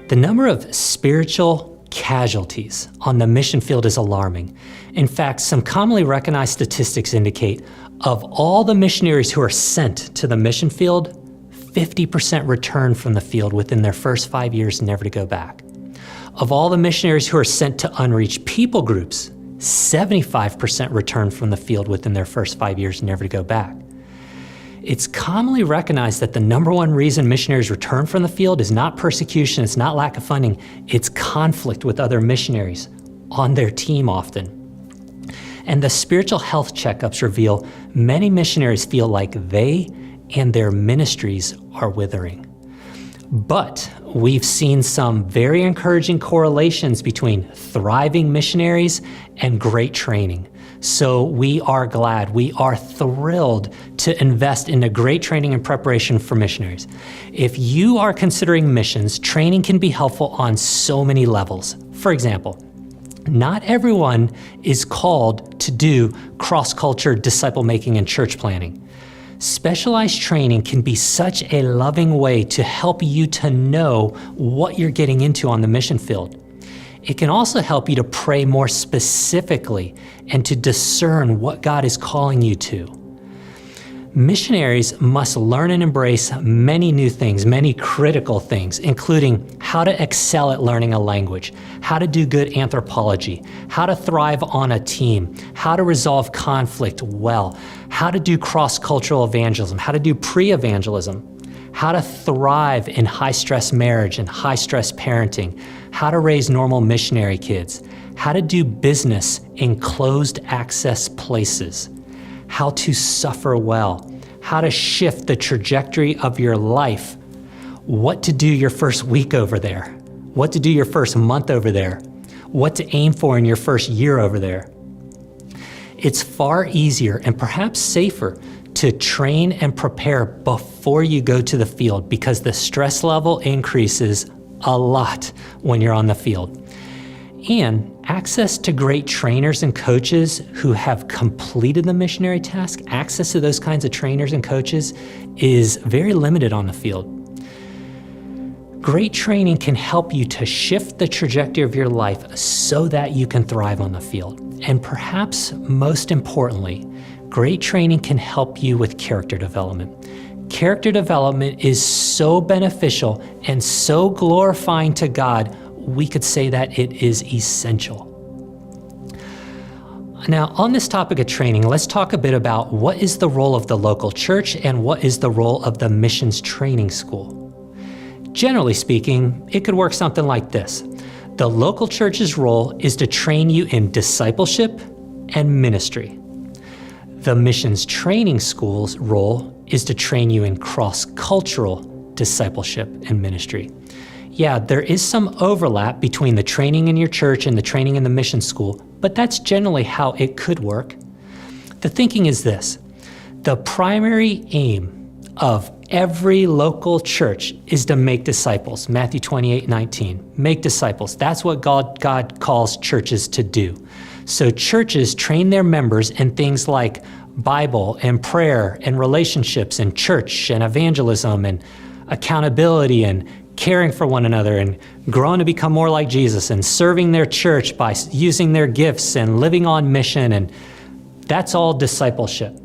The number of spiritual casualties on the mission field is alarming. In fact, some commonly recognized statistics indicate of all the missionaries who are sent to the mission field, 50% return from the field within their first 5 years, never to go back. Of all the missionaries who are sent to unreached people groups, 75% return from the field within their first 5 years, never to go back. It's commonly recognized that the number one reason missionaries return from the field is not persecution, it's not lack of funding, it's conflict with other missionaries on their team often. And the spiritual health checkups reveal many missionaries feel like they and their ministries are withering. But we've seen some very encouraging correlations between thriving missionaries and great training. So we are glad, we are thrilled to invest in a great training and preparation for missionaries. If you are considering missions, training can be helpful on so many levels. For example, not everyone is called to do cross-culture disciple making and church planning. Specialized training can be such a loving way to help you to know what you're getting into on the mission field. It can also help you to pray more specifically and to discern what God is calling you to. Missionaries must learn and embrace many new things, many critical things, including how to excel at learning a language, how to do good anthropology, how to thrive on a team, how to resolve conflict well, how to do cross-cultural evangelism, how to do pre-evangelism, how to thrive in high-stress marriage and high-stress parenting, how to raise normal missionary kids, how to do business in closed access places, how to suffer well, how to shift the trajectory of your life, what to do your first week over there, what to do your first month over there, what to aim for in your first year over there. It's far easier and perhaps safer to train and prepare before you go to the field because the stress level increases a lot when you're on the field. And access to great trainers and coaches who have completed the missionary task, access to those kinds of trainers and coaches is very limited on the field. Great training can help you to shift the trajectory of your life so that you can thrive on the field. And perhaps most importantly, great training can help you with character development. Character development is so beneficial and so glorifying to God, we could say that it is essential. Now, on this topic of training, let's talk a bit about what is the role of the local church and what is the role of the missions training school. Generally speaking, it could work something like this. The local church's role is to train you in discipleship and ministry. The missions training school's role is to train you in cross-cultural discipleship and ministry. Yeah, there is some overlap between the training in your church and the training in the mission school, but that's generally how it could work. The thinking is this: the primary aim of every local church is to make disciples. Matthew 28:19, make disciples. That's what God calls churches to do. So churches train their members in things like Bible and prayer and relationships and church and evangelism and accountability and caring for one another and growing to become more like Jesus and serving their church by using their gifts and living on mission, and that's all discipleship.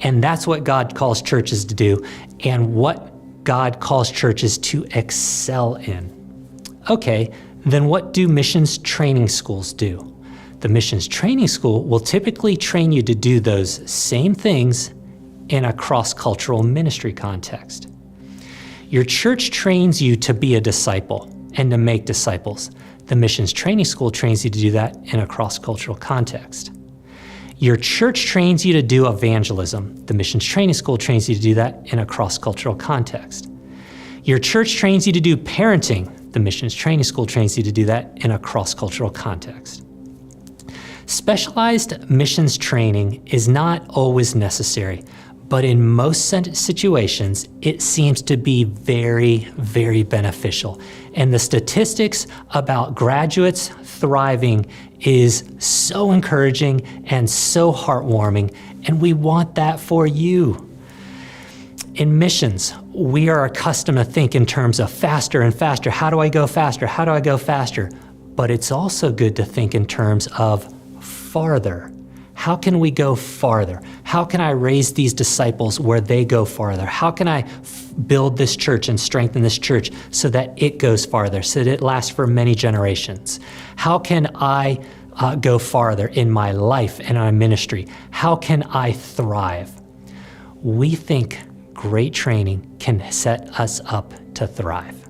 And that's what God calls churches to do and what God calls churches to excel in. Okay, then what do missions training schools do? The missions training school will typically train you to do those same things in a cross-cultural ministry context. Your church trains you to be a disciple and to make disciples. The missions training school trains you to do that in a cross-cultural context. Your church trains you to do evangelism. The missions training school trains you to do that in a cross-cultural context. Your church trains you to do parenting. The missions training school trains you to do that in a cross-cultural context. Specialized missions training is not always necessary, but in most situations, it seems to be very, very beneficial. And the statistics about graduates thriving is so encouraging and so heartwarming, and we want that for you. In missions, we are accustomed to think in terms of faster and faster. How do I go faster? How do I go faster? But it's also good to think in terms of farther. How can we go farther? How can I raise these disciples where they go farther? How can I build this church and strengthen this church so that it goes farther, so that it lasts for many generations? How can I go farther in my life and our ministry? How can I thrive? We think great training can set us up to thrive.